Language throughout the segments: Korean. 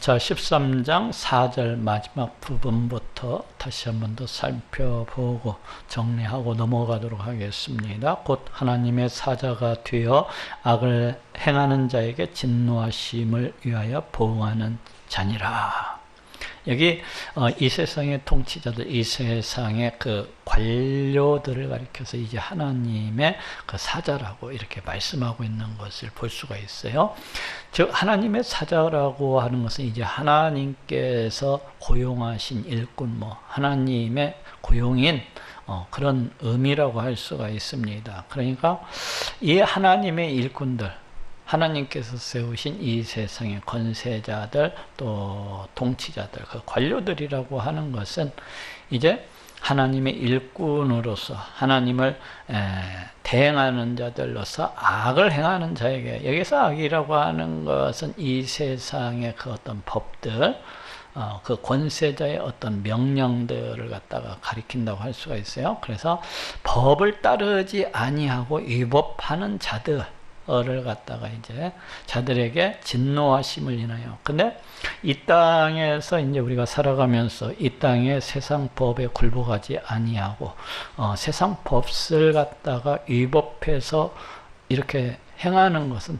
자, 13장 4절 마지막 부분부터 다시 한 번 더 살펴보고 정리하고 넘어가도록 하겠습니다. 곧 하나님의 사자가 되어 악을 행하는 자에게 진노하심을 위하여 보응하는 자니라. 여기 이 세상의 통치자들, 이 세상의 그 관료들을 가리켜서 이제 하나님의 그 사자라고 이렇게 말씀하고 있는 것을 볼 수가 있어요. 즉 하나님의 사자라고 하는 것은 이제 하나님께서 고용하신 일꾼, 하나님의 고용인 그런 의미라고 할 수가 있습니다. 그러니까 이 하나님의 일꾼들, 하나님께서 세우신 이 세상의 권세자들, 또 통치자들, 그 관료들이라고 하는 것은 이제 하나님의 일꾼으로서 하나님을 대행하는 자들로서 악을 행하는 자에게, 여기서 악이라고 하는 것은 이 세상의 그 어떤 법들, 그 권세자의 어떤 명령들을 갖다가 가리킨다고 할 수가 있어요. 그래서 법을 따르지 아니하고 위법하는 자들 을 갖다가 이제 자들에게 진노하심을 인하여. 근데 이 땅에서 이제 우리가 살아가면서 이 땅의 세상 법에 굴복하지 아니하고 세상 법을 갖다가 위법해서 이렇게 행하는 것은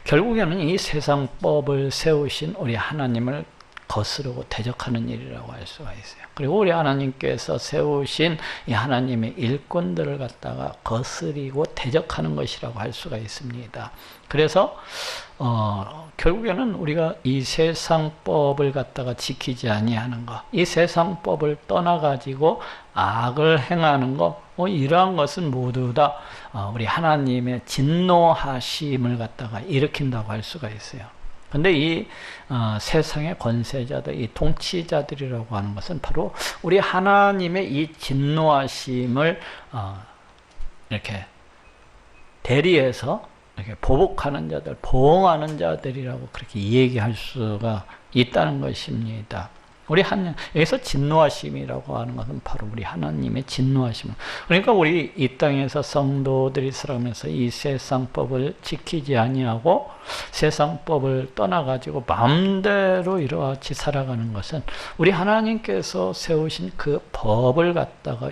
결국에는 이 세상 법을 세우신 우리 하나님을 거스르고 대적하는 일이라고 할 수가 있어요. 그리고 우리 하나님께서 세우신 이 하나님의 일꾼들을 갖다가 거스리고 대적하는 것이라고 할 수가 있습니다. 그래서 결국에는 우리가 이 세상 법을 갖다가 지키지 아니하는 것, 이 세상 법을 떠나가지고 악을 행하는 것, 이러한 것은 모두 다 우리 하나님의 진노하심을 갖다가 일으킨다고 할 수가 있어요. 근데 이 세상의 권세자들, 이 통치자들이라고 하는 것은 바로 우리 하나님의 이 진노하심을 이렇게 대리해서 이렇게 보복하는 자들, 보응하는 자들이라고 그렇게 얘기할 수가 있다는 것입니다. 우리 여기서 진노하심이라고 하는 것은 바로 우리 하나님의 진노하심. 그러니까 우리 이 땅에서 성도들이 살아가면서 이 세상법을 지키지 아니하고 세상법을 떠나가지고 마음대로 이러같이 살아가는 것은 우리 하나님께서 세우신 그 법을 갖다가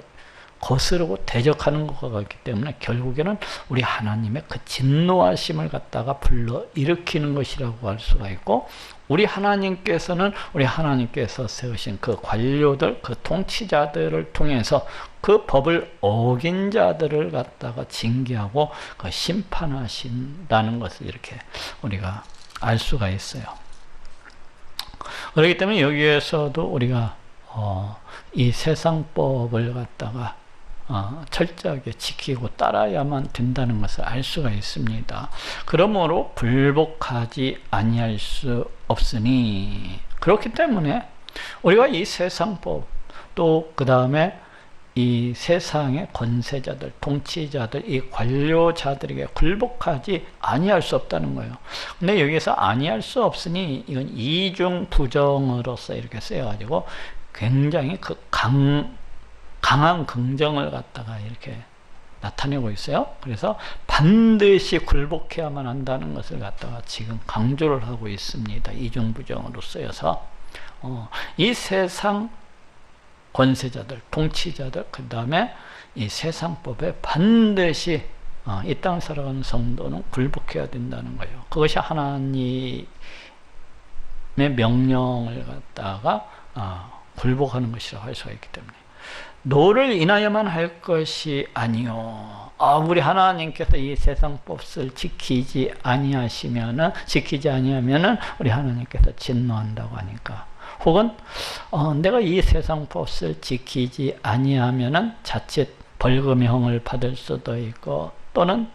거스르고 대적하는 것과 같기 때문에 결국에는 우리 하나님의 그 진노하심을 갖다가 불러 일으키는 것이라고 할 수가 있고, 우리 하나님께서는 우리 하나님께서 세우신 그 관료들, 그 통치자들을 통해서 그 법을 어긴 자들을 갖다가 징계하고 그 심판하신다는 것을 이렇게 우리가 알 수가 있어요. 그렇기 때문에 여기에서도 우리가 이 세상법을 갖다가 철저하게 지키고 따라야만 된다는 것을 알 수가 있습니다. 그러므로 불복하지 아니할 수 없으니, 그렇기 때문에 우리가 이 세상법, 또 그 다음에 이 세상의 권세자들, 통치자들, 이 관료자들에게 굴복하지 아니할 수 없다는 거예요. 근데 여기서 아니할 수 없으니 이건 이중 부정으로서 이렇게 쓰여가지고 굉장히 그 강한 긍정을 갖다가 이렇게 나타내고 있어요. 그래서 반드시 굴복해야만 한다는 것을 갖다가 지금 강조를 하고 있습니다. 이중부정으로 쓰여서 이 세상 권세자들, 통치자들, 그 다음에 이 세상법에 반드시 이 땅 살아가는 성도는 굴복해야 된다는 거예요. 그것이 하나님의 명령을 갖다가 굴복하는 것이라고 할 수가 있기 때문에, 너를 인하여만 할 것이 아니요. 우리 하나님께서 이 세상 법을 지키지 아니하면은 우리 하나님께서 진노한다고 하니까, 혹은 내가 이 세상 법을 지키지 아니하면은 자칫 벌금형을 받을 수도 있고, 또는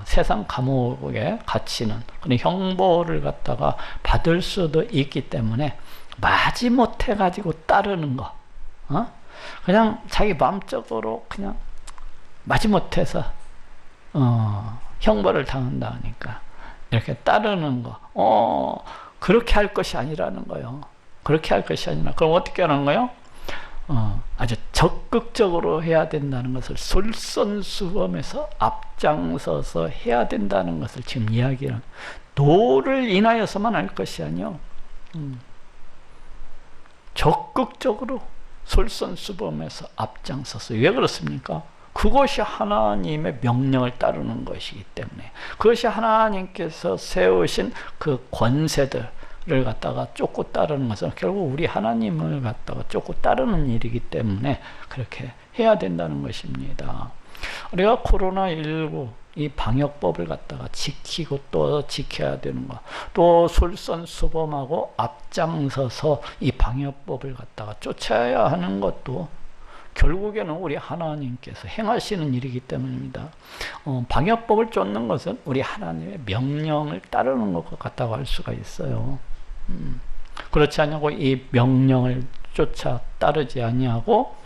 세상 감옥에 갇히는 그런 형벌을 갖다가 받을 수도 있기 때문에 마지못해 가지고 따르는 거, 그냥 자기 마음적으로 그냥 마지못해서 형벌을 당한다 하니까 이렇게 따르는 거, 그렇게 할 것이 아니라는 거예요. 그렇게 할 것이 아니라, 그럼 어떻게 하는 거예요? 아주 적극적으로 해야 된다는 것을 솔선수범해서 앞장서서 해야 된다는 것을 지금 이야기하는, 너를 인하여서만 할 것이 아니요, 적극적으로 솔선수범해서 앞장서서. 왜 그렇습니까? 그것이 하나님의 명령을 따르는 것이기 때문에, 그것이 하나님께서 세우신 그 권세들을 갖다가 쫓고 따르는 것은 결국 우리 하나님을 갖다가 쫓고 따르는 일이기 때문에 그렇게 해야 된다는 것입니다. 우리가 코로나19 이 방역법을 갖다가 지키고 또 지켜야 되는 것, 또 솔선수범하고 앞장서서 이 방역법을 갖다가 쫓아야 하는 것도 결국에는 우리 하나님께서 행하시는 일이기 때문입니다. 방역법을 쫓는 것은 우리 하나님의 명령을 따르는 것 같다고 할 수가 있어요. 그렇지 않냐고 이 명령을 쫓아 따르지 아니하고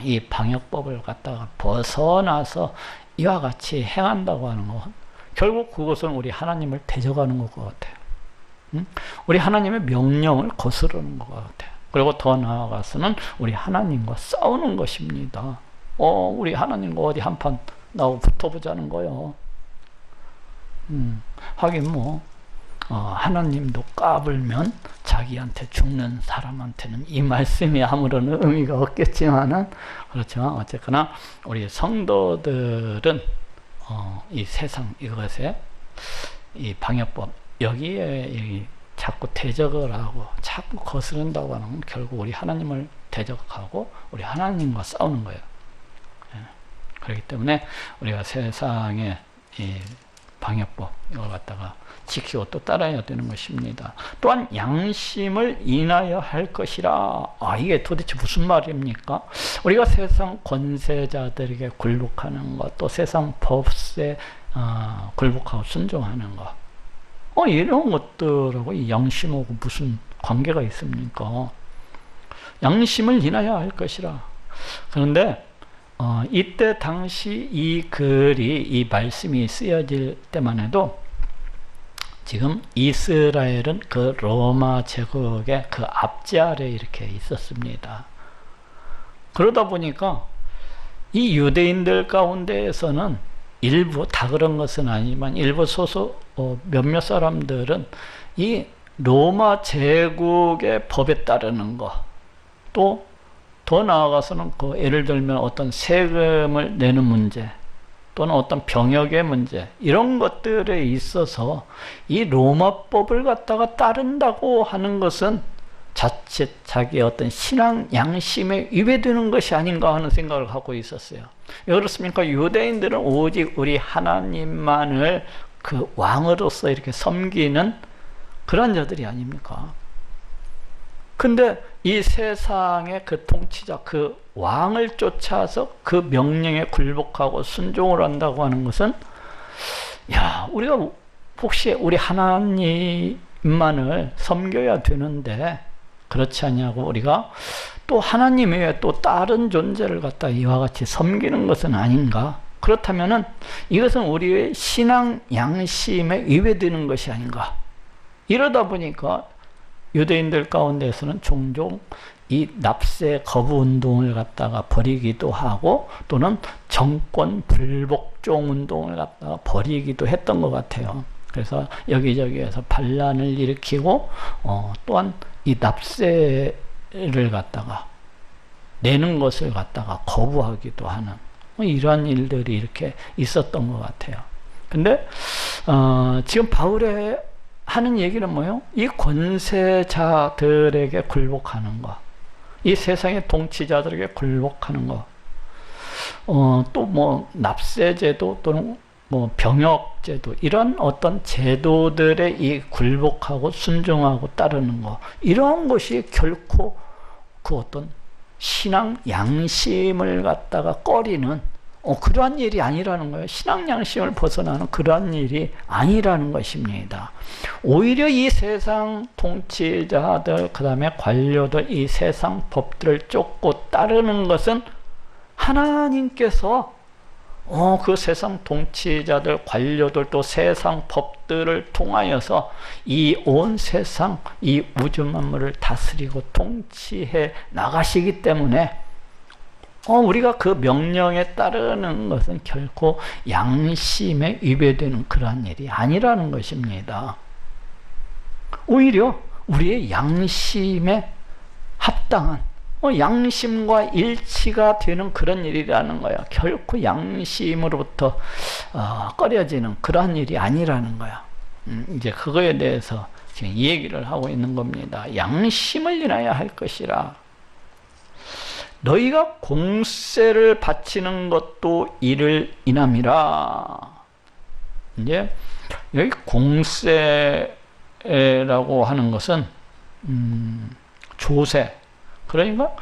이 방역법을 갖다가 벗어나서 이와 같이 행한다고 하는 것, 결국 그것은 우리 하나님을 대적하는 것 같아요. 우리 하나님의 명령을 거스르는 것 같아요. 그리고 더 나아가서는 우리 하나님과 싸우는 것입니다. 우리 하나님과 어디 한판 나하고 붙어보자는 거요. 하긴 하나님도 까불면 자기한테 죽는 사람한테는 이 말씀이 아무런 의미가 없겠지만은, 그렇지만 어쨌거나 우리 성도들은 이 세상 이것에 이 방역법 여기에 자꾸 대적을 하고 자꾸 거스른다고 하는 건 결국 우리 하나님을 대적하고 우리 하나님과 싸우는 거예요. 그렇기 때문에 우리가 세상의 이 방역법 이걸 갖다가 지키고 또 따라야 되는 것입니다. 또한 양심을 인하여 할 것이라. 이게 도대체 무슨 말입니까? 우리가 세상 권세자들에게 굴복하는 것, 또 세상 법세 굴복하고 순종하는 것, 이런 것들하고 이 양심하고 무슨 관계가 있습니까? 양심을 인하여 할 것이라. 그런데 이때 당시 이 글이, 이 말씀이 쓰여질 때만 해도 지금 이스라엘은 그 로마 제국의 그 압제 아래 이렇게 있었습니다. 그러다 보니까 이 유대인들 가운데에서는 일부, 다 그런 것은 아니지만 일부 소수 몇몇 사람들은 이 로마 제국의 법에 따르는 것, 또 더 나아가서는 그 예를 들면 어떤 세금을 내는 문제, 또는 어떤 병역의 문제, 이런 것들에 있어서 이 로마법을 갖다가 따른다고 하는 것은 자칫 자기의 어떤 신앙 양심에 위배되는 것이 아닌가 하는 생각을 갖고 있었어요. 왜 그렇습니까? 유대인들은 오직 우리 하나님만을 그 왕으로서 이렇게 섬기는 그런 자들이 아닙니까? 근데 이 세상의 그 통치자, 그 왕을 쫓아서 그 명령에 굴복하고 순종을 한다고 하는 것은, 우리가 혹시 우리 하나님만을 섬겨야 되는데 그렇지 않냐고 우리가 또 하나님 외에 또 다른 존재를 갖다 이와 같이 섬기는 것은 아닌가? 그렇다면은 이것은 우리의 신앙 양심에 위배되는 것이 아닌가? 이러다 보니까 유대인들 가운데서는 종종 이 납세 거부 운동을 갖다가 벌이기도 하고, 또는 정권 불복종 운동을 갖다가 벌이기도 했던 것 같아요. 그래서 여기저기에서 반란을 일으키고 또한 이 납세를 갖다가 내는 것을 갖다가 거부하기도 하는 이러한 일들이 이렇게 있었던 것 같아요. 근데 지금 바울의 하는 얘기는 뭐예요? 이 권세자들에게 굴복하는 것, 이 세상의 통치자들에게 굴복하는 것, 또 납세제도 또는 병역제도, 이런 어떤 제도들에 이 굴복하고 순종하고 따르는 것, 이러한 것이 결코 그 어떤 신앙 양심을 갖다가 꺼리는 그러한 일이 아니라는 거예요. 신앙 양심을 벗어나는 그러한 일이 아니라는 것입니다. 오히려 이 세상 통치자들, 그 다음에 관료들, 이 세상 법들을 쫓고 따르는 것은 하나님께서 그 세상 통치자들, 관료들, 또 세상 법들을 통하여서 이 온 세상, 이 우주 만물을 다스리고 통치해 나가시기 때문에 우리가 그 명령에 따르는 것은 결코 양심에 위배되는 그러한 일이 아니라는 것입니다. 오히려 우리의 양심에 합당한 양심과 일치가 되는 그런 일이라는 거야. 결코 양심으로부터 꺼려지는 그러한 일이 아니라는 거야. 이제 그거에 대해서 지금 이 얘기를 하고 있는 겁니다. 양심을 인하여 할 것이라. 너희가 공세를 바치는 것도 이를 인함이라. 이제 여기 공세라고 하는 것은 조세, 그러니까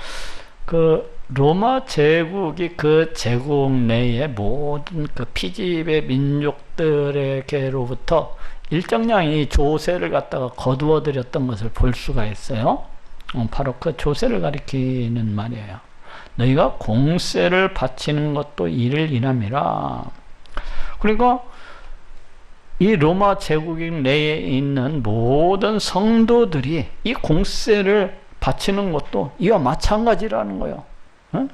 그 로마 제국이 그 제국 내의 모든 그 피지배 민족들에게로부터 일정량의 조세를 갖다가 거두어 들였던 것을 볼 수가 있어요. 바로 그 조세를 가리키는 말이에요. 너희가 공세를 바치는 것도 이를 인함이라. 그러니까 이 로마 제국 내에 있는 모든 성도들이 이 공세를 바치는 것도 이와 마찬가지라는 거예요. 어?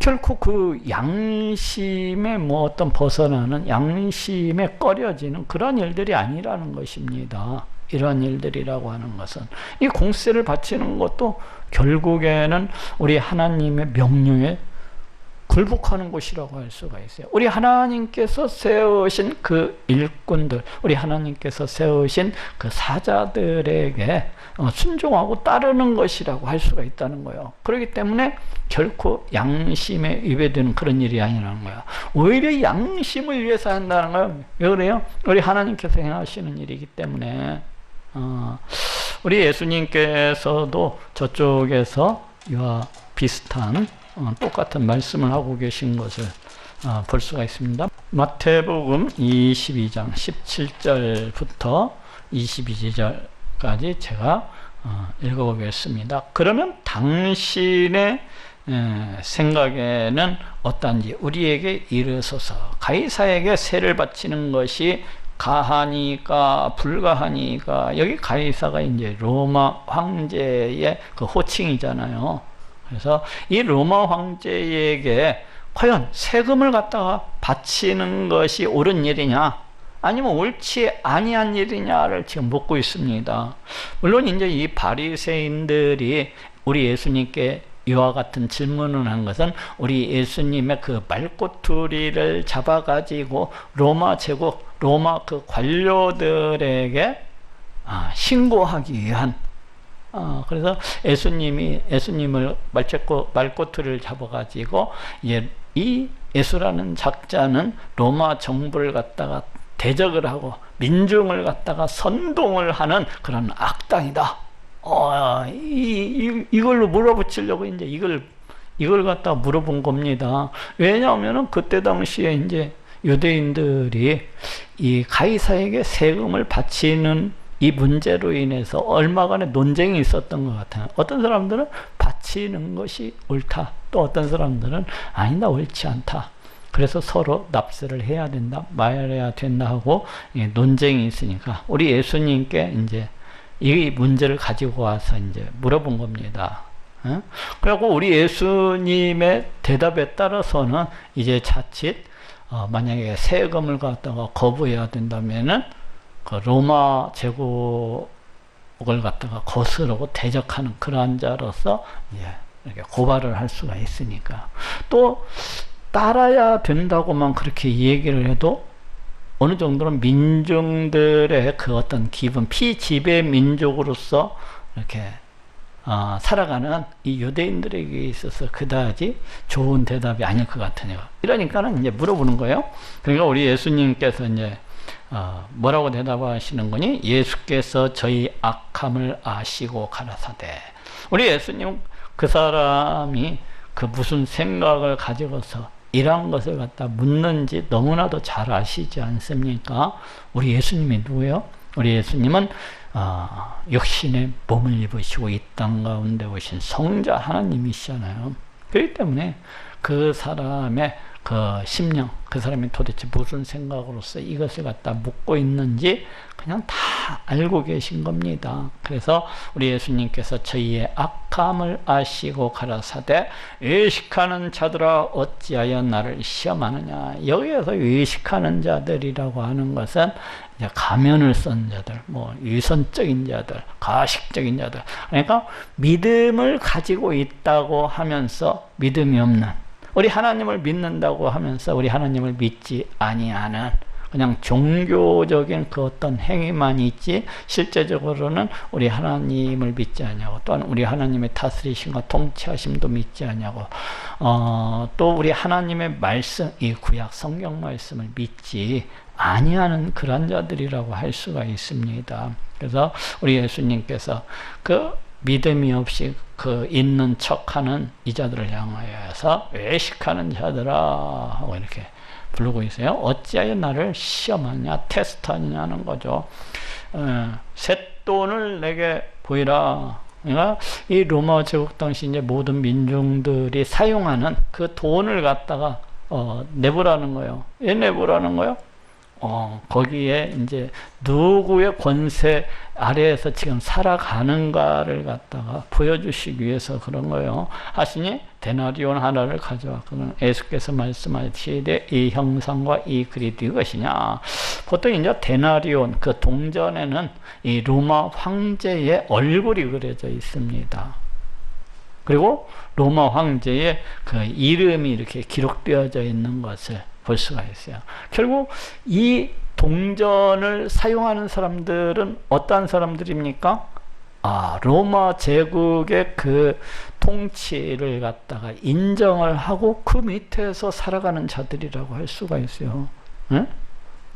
결코 그 양심에 뭐 어떤 벗어나는, 양심에 꺼려지는 그런 일들이 아니라는 것입니다. 이런 일들이라고 하는 것은 이 공세를 바치는 것도 결국에는 우리 하나님의 명령에 굴복하는 곳이라고 할 수가 있어요. 우리 하나님께서 세우신 그 일꾼들, 우리 하나님께서 세우신 그 사자들에게 순종하고 따르는 것이라고 할 수가 있다는 거예요. 그렇기 때문에 결코 양심에 위배되는 그런 일이 아니라는 거야. 오히려 양심을 위해서 한다는 거예요. 왜 그래요? 우리 하나님께서 행하시는 일이기 때문에. 우리 예수님께서도 저쪽에서 이와 비슷한 똑같은 말씀을 하고 계신 것을 볼 수가 있습니다. 마태복음 22장 17절부터 22절까지 제가 읽어보겠습니다. 그러면 당신의 생각에는 어떤지 우리에게 이르소서. 가이사에게 세를 바치는 것이 가하니까 불가하니까. 여기 가이사가 이제 로마 황제의 그 호칭이잖아요. 그래서 이 로마 황제에게 과연 세금을 갖다가 바치는 것이 옳은 일이냐, 아니면 옳지 아니한 일이냐를 지금 묻고 있습니다. 물론 이제 이 바리새인들이 우리 예수님께 이와 같은 질문을 한 것은 우리 예수님의 그 말꼬투리를 잡아가지고 로마 제국, 로마 그 관료들에게 신고하기 위한, 그래서 예수님을 말꼬투리를 잡아가지고 이 예수라는 작자는 로마 정부를 갖다가 대적을 하고 민중을 갖다가 선동을 하는 그런 악당이다. 이걸로 물어붙이려고 이제 이걸 갖다 물어본 겁니다. 왜냐하면은 그때 당시에 이제 유대인들이 이 가이사에게 세금을 바치는 이 문제로 인해서 얼마간의 논쟁이 있었던 것 같아요. 어떤 사람들은 바치는 것이 옳다, 또 어떤 사람들은 아니다, 옳지 않다. 그래서 서로 납세를 해야 된다, 말해야 된다 하고 논쟁이 있으니까 우리 예수님께 이제 이 문제를 가지고 와서 이제 물어본 겁니다. 그리고 우리 예수님의 대답에 따라서는 이제 자칫 만약에 세금을 갖다가 거부해야 된다면은 그 로마 제국을 갖다가 거스르고 대적하는 그러한 자로서 이렇게 고발을 할 수가 있으니까. 또 따라야 된다고만 그렇게 얘기를 해도 어느 정도는 민중들의 그 어떤 기분, 피지배 민족으로서 이렇게 살아가는 이 유대인들에게 있어서 그다지 좋은 대답이 아닐 것 같으네요. 이러니까는 이제 물어보는 거예요. 그러니까 우리 예수님께서 이제 뭐라고 대답하시는 거니? 예수께서 저희 악함을 아시고 가라사대. 우리 예수님, 그 사람이 그 무슨 생각을 가지고서 이러한 것을 갖다 묻는지 너무나도 잘 아시지 않습니까? 우리 예수님이 누구예요? 우리 예수님은 육신의 몸을 입으시고 이 땅 가운데 오신 성자 하나님이시잖아요. 그렇기 때문에 그 사람의 그 심령, 그 사람이 도대체 무슨 생각으로서 이것을 갖다 묻고 있는지 그냥 다 알고 계신 겁니다. 그래서 우리 예수님께서 저희의 악함을 아시고 가라사대 외식하는 자들아 어찌하여 나를 시험하느냐. 여기에서 외식하는 자들이라고 하는 것은 이제 가면을 쓴 자들, 뭐 위선적인 자들, 가식적인 자들. 그러니까 믿음을 가지고 있다고 하면서 믿음이 없는, 우리 하나님을 믿는다고 하면서 우리 하나님을 믿지 아니하는 그냥 종교적인 그 어떤 행위만 있지 실제적으로는 우리 하나님을 믿지 아니하고, 또한 우리 하나님의 다스리심과 통치하심도 믿지 아니하고, 또 우리 하나님의 말씀, 이 구약 성경 말씀을 믿지 아니하는 그런 자들이라고 할 수가 있습니다. 그래서 우리 예수님께서 그 믿음이 없이 그 있는 척하는 이 자들을 향하여서 외식하는 자들아 하고 이렇게 부르고 있어요. 어찌하여 나를 시험하냐, 테스트하냐는 거죠. 쇳돈을 내게 보이라. 그러니까 이 로마 제국 당시 이제 모든 민중들이 사용하는 그 돈을 갖다가 내보라는 거예요. 왜 내보라는 거예요? 거기에 이제 누구의 권세 아래에서 지금 살아가는가를 갖다가 보여주시기 위해서 그런 거예요. 하시니 데나리온 하나를 가져와. 그는 예수께서 말씀하시되 이 형상과 이 글이 이것이냐. 보통 이제 데나리온 그 동전에는 이 로마 황제의 얼굴이 그려져 있습니다. 그리고 로마 황제의 그 이름이 이렇게 기록되어져 있는 것을 볼 수가 있어요. 결국 이 동전을 사용하는 사람들은 어떠한 사람들입니까? 로마 제국의 그 통치를 갖다가 인정을 하고 그 밑에서 살아가는 자들이라고 할 수가 있어요. 응?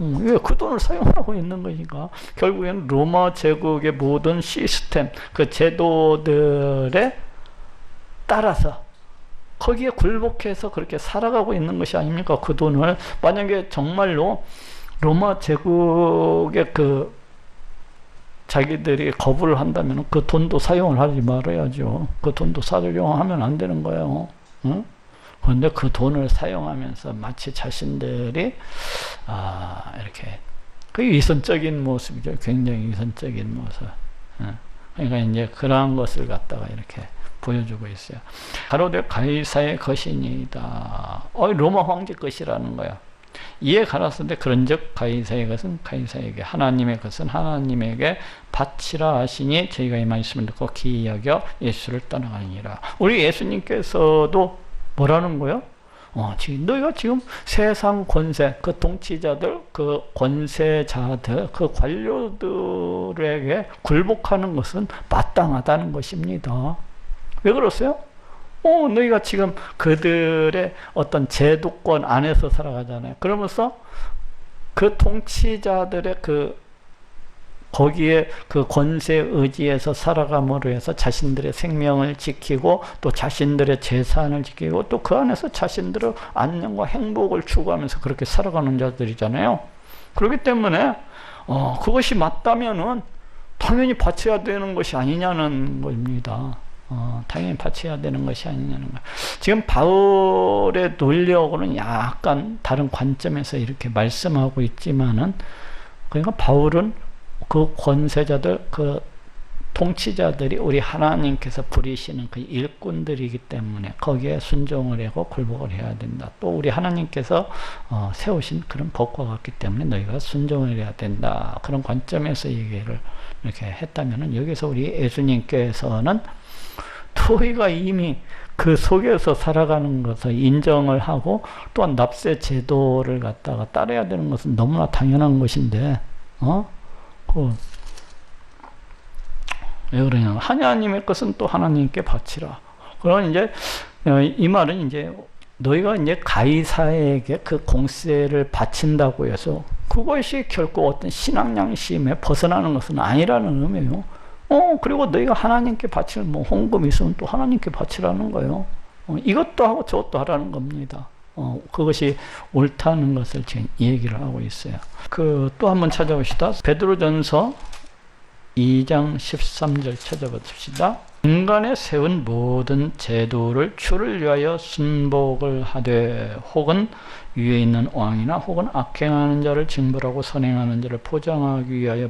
왜 그 돈을 사용하고 있는 것인가? 결국에는 로마 제국의 모든 시스템, 그 제도들에 따라서 거기에 굴복해서 그렇게 살아가고 있는 것이 아닙니까? 그 돈을 만약에 정말로 로마 제국의 그 자기들이 거부를 한다면 그 돈도 사용을 하지 말아야죠. 그 돈도 사용하면 안 되는 거예요. 응? 그런데 그 돈을 사용하면서 마치 자신들이 이렇게 그 위선적인 모습이죠. 굉장히 위선적인 모습. 응? 그러니까 이제 그러한 것을 갖다가 이렇게 보여주고 있어요. 가로되 가이사의 것이니이다. 로마 황제 것이라는 거야. 이에 가라사대 그런즉 가이사의 것은 가이사에게, 하나님의 것은 하나님에게 바치라 하시니 저희가 이 말씀을 듣고 기이 여겨 예수를 떠나가니라. 우리 예수님께서도 뭐라는 거예요? 지금 너희가 지금 세상 권세, 그 통치자들, 그 권세자들, 그 관료들에게 굴복하는 것은 마땅하다는 것입니다. 왜 그러세요? 너희가 지금 그들의 어떤 제도권 안에서 살아가잖아요. 그러면서 그 통치자들의 거기에 그 권세 의지에서 살아감으로 해서 자신들의 생명을 지키고 또 자신들의 재산을 지키고 또 그 안에서 자신들의 안녕과 행복을 추구하면서 그렇게 살아가는 자들이잖아요. 그렇기 때문에 그것이 맞다면은 당연히 바쳐야 되는 것이 아니냐는 겁니다. 당연히 바쳐야 되는 것이 아니냐는 거예요. 지금 바울의 논리하고는 약간 다른 관점에서 이렇게 말씀하고 있지만은, 그러니까 바울은 그 권세자들, 그 통치자들이 우리 하나님께서 부리시는 그 일꾼들이기 때문에 거기에 순종을 하고 굴복을 해야 된다. 또 우리 하나님께서 세우신 그런 법과 같기 때문에 너희가 순종을 해야 된다. 그런 관점에서 얘기를 이렇게 했다면은, 여기서 우리 예수님께서는 너희가 이미 그 속에서 살아가는 것을 인정을 하고 또한 납세 제도를 갖다가 따라야 되는 것은 너무나 당연한 것인데, 왜 그러냐면 하나님의 것은 또 하나님께 바치라. 그러면 이제 이 말은 이제 너희가 이제 가이사에게 그 공세를 바친다고 해서 그것이 결코 어떤 신앙 양심에 벗어나는 것은 아니라는 의미예요. 그리고 너희가 하나님께 바칠 헌금 있으면 또 하나님께 바치라는 거예요. 이것도 하고 저것도 하라는 겁니다. 그것이 옳다는 것을 지금 얘기를 하고 있어요. 또 한번 찾아봅시다. 베드로전서 2장 13절 찾아봅시다. 인간에 세운 모든 제도를 주를 위하여 순복을 하되 혹은 위에 있는 왕이나 혹은 악행하는 자를 징벌하고 선행하는 자를 포장하기 위하여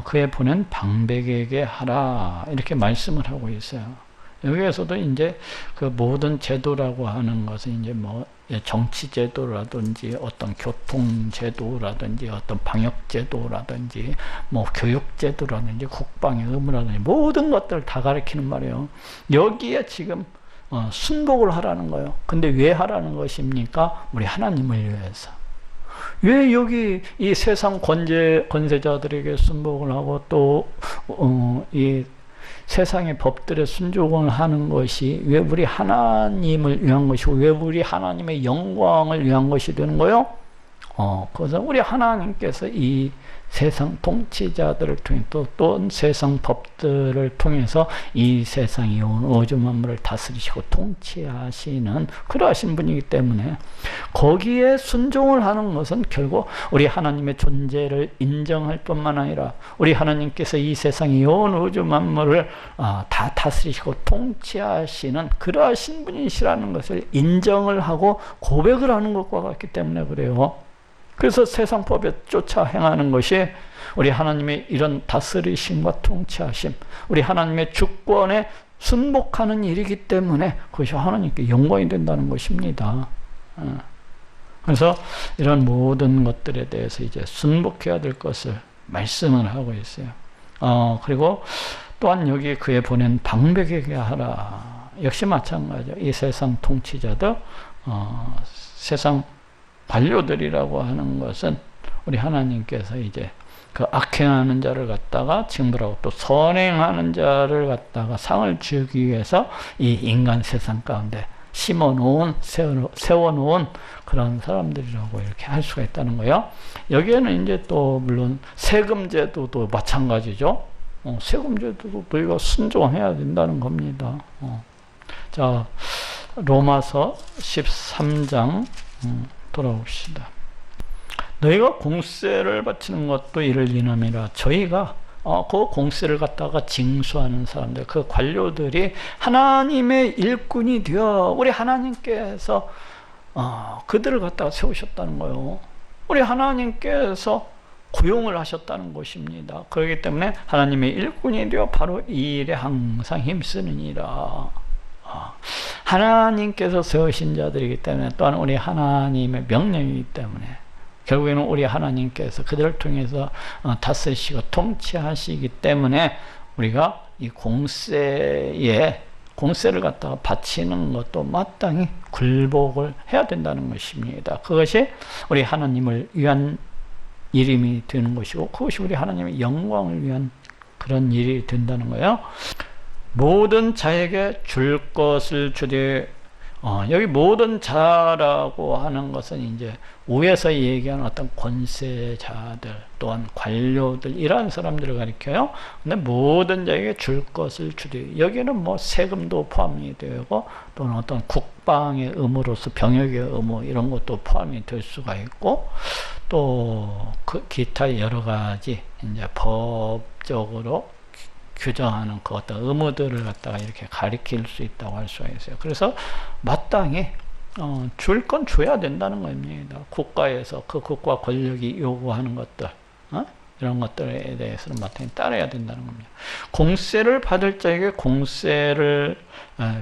그에 보낸 방백에게 하라, 이렇게 말씀을 하고 있어요. 여기에서도 이제 그 모든 제도라고 하는 것은 이제 뭐 정치 제도라든지 어떤 교통 제도라든지 어떤 방역 제도라든지 뭐 교육 제도라든지 국방의 의무라든지 모든 것들을 다 가리키는 말이에요. 여기에 지금 순복을 하라는 거예요. 근데 왜 하라는 것입니까? 우리 하나님을 위해서. 왜 여기 이 세상 권세자들에게 순복을 하고 또 이 세상의 법들에 순종을 하는 것이 왜 우리 하나님을 위한 것이고 왜 우리 하나님의 영광을 위한 것이 되는 거요? 그래서 우리 하나님께서 이 세상 통치자들을 통해 또 세상 법들을 통해서 이 세상이 온 우주 만물을 다스리시고 통치하시는 그러하신 분이기 때문에 거기에 순종을 하는 것은 결국 우리 하나님의 존재를 인정할 뿐만 아니라 우리 하나님께서 이 세상이 온 우주 만물을 다 다스리시고 통치하시는 그러하신 분이시라는 것을 인정을 하고 고백을 하는 것과 같기 때문에 그래요. 그래서 세상 법에 쫓아 행하는 것이 우리 하나님의 이런 다스리심과 통치하심, 우리 하나님의 주권에 순복하는 일이기 때문에 그것이 하나님께 영광이 된다는 것입니다. 그래서 이런 모든 것들에 대해서 이제 순복해야 될 것을 말씀을 하고 있어요. 그리고 또한 여기 그에 보낸 방백에게 하라. 역시 마찬가지죠. 이 세상 통치자들, 세상 관료들이라고 하는 것은 우리 하나님께서 이제 그 악행하는 자를 갖다가 징벌하고 또 선행하는 자를 갖다가 상을 주기 위해서 이 인간 세상 가운데 심어놓은 세워놓은 그런 사람들이라고 이렇게 할 수가 있다는 거예요. 여기에는 이제 또 물론 세금제도도 마찬가지죠. 세금제도도 너희가 순종해야 된다는 겁니다. 자, 로마서 13장 돌아옵시다. 너희가 공세를 바치는 것도 이를 인함이라. 저희가 그 공세를 갖다가 징수하는 사람들, 그 관료들이 하나님의 일꾼이 되어 우리 하나님께서 그들을 갖다가 세우셨다는 거예요. 우리 하나님께서 고용을 하셨다는 것입니다. 그렇기 때문에 하나님의 일꾼이 되어 바로 이 일에 항상 힘쓰느니라. 하나님께서 세우신 자들이기 때문에 또한 우리 하나님의 명령이기 때문에 결국에는 우리 하나님께서 그들을 통해서 다스리시고 통치하시기 때문에 우리가 이 공세를 갖다가 바치는 것도 마땅히 굴복을 해야 된다는 것입니다. 그것이 우리 하나님을 위한 일임이 되는 것이고 그것이 우리 하나님의 영광을 위한 그런 일이 된다는 거예요. 모든 자에게 줄 것을 주되, 여기 모든 자라고 하는 것은 이제 위에서 얘기하는 어떤 권세자들 또한 관료들 이러한 사람들을 가리켜요. 근데 모든 자에게 줄 것을 주되, 여기는 뭐 세금도 포함이 되고 또는 어떤 국방의 의무로서 병역의 의무 이런 것도 포함이 될 수가 있고 또 그 기타 여러 가지 이제 법적으로 규정하는 그 어떤 의무들을 갖다가 이렇게 가리킬 수 있다고 할 수가 있어요. 그래서 마땅히 줄 건 줘야 된다는 겁니다. 국가에서 그 국가 권력이 요구하는 것들, 이런 것들에 대해서는 마땅히 따라야 된다는 겁니다. 공세를 받을 자에게 공세를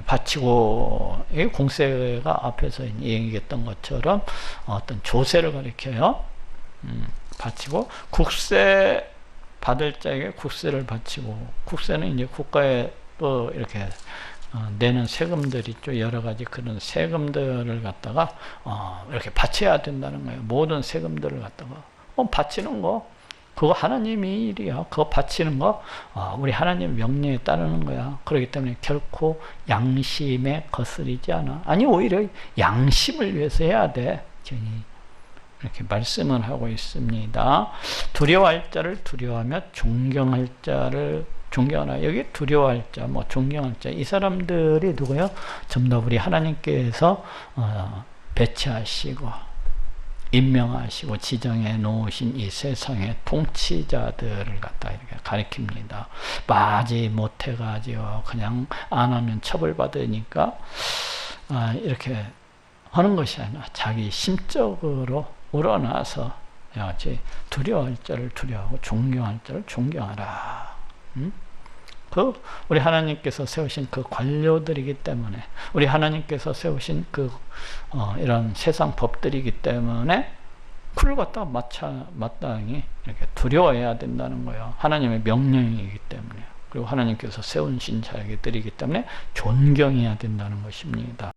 바치고, 이 공세가 앞에서 얘기했던 것처럼 어떤 조세를 가리켜요. 바치고 국세 받을 자에게 국세를 바치고, 국세는 이제 국가에 또 이렇게 내는 세금들이 있죠. 여러 가지 그런 세금들을 갖다가 이렇게 바쳐야 된다는 거예요. 모든 세금들을 갖다가 바치는 거 그거 하나님의 일이야. 그거 바치는 거 우리 하나님 명령에 따르는 거야. 그렇기 때문에 결코 양심에 거스리지 않아. 아니 오히려 양심을 위해서 해야 돼. 이렇게 말씀을 하고 있습니다. 두려워할 자를 두려워하며 존경할 자를 존경하라. 여기 두려워할 자, 뭐 존경할 자, 이 사람들이 누구요? 전부 다 우리 하나님께서 배치하시고 임명하시고 지정해 놓으신 이 세상의 통치자들을 갖다 이렇게 가리킵니다. 빠지 못해가지고 그냥 안 하면 처벌받으니까 이렇게 하는 것이 아니라 자기 심적으로 우러나서 두려워할 자를 두려워하고 존경할 자를 존경하라. 우리 하나님께서 세우신 그 관료들이기 때문에, 우리 하나님께서 세우신 이런 세상 법들이기 때문에 그걸 갖다 마땅히 이렇게 두려워해야 된다는 거예요. 하나님의 명령이기 때문에. 그리고 하나님께서 세우신 자에게 들이기 때문에 존경해야 된다는 것입니다.